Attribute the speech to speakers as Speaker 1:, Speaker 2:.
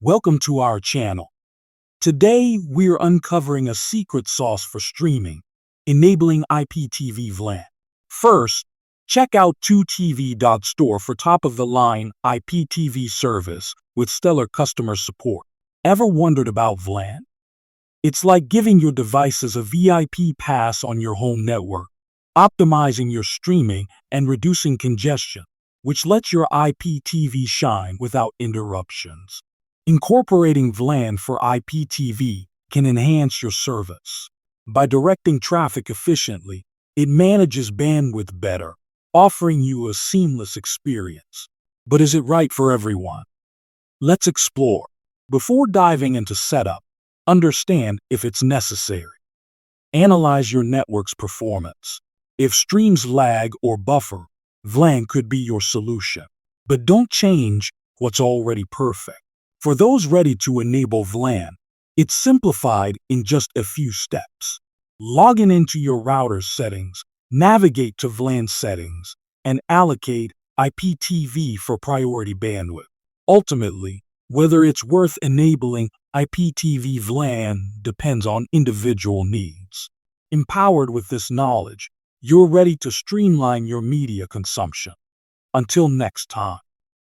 Speaker 1: Welcome to our channel. Today, we're uncovering a secret sauce for streaming, enabling IPTV VLAN. First, check out 2TV.store for top-of-the-line IPTV service with stellar customer support. Ever wondered about VLAN? It's like giving your devices a VIP pass on your home network, optimizing your streaming and reducing congestion, which lets your IPTV shine without interruptions. Incorporating VLAN for IPTV can enhance your service. By directing traffic efficiently, it manages bandwidth better, offering you a seamless experience. But is it right for everyone? Let's explore. Before diving into setup, understand if it's necessary. Analyze your network's performance. If streams lag or buffer, VLAN could be your solution. But don't change what's already perfect. For those ready to enable VLAN, it's simplified in just a few steps. Log into your router's settings, navigate to VLAN settings, and allocate IPTV for priority bandwidth. Ultimately, whether it's worth enabling IPTV VLAN depends on individual needs. Empowered with this knowledge, you're ready to streamline your media consumption. Until next time.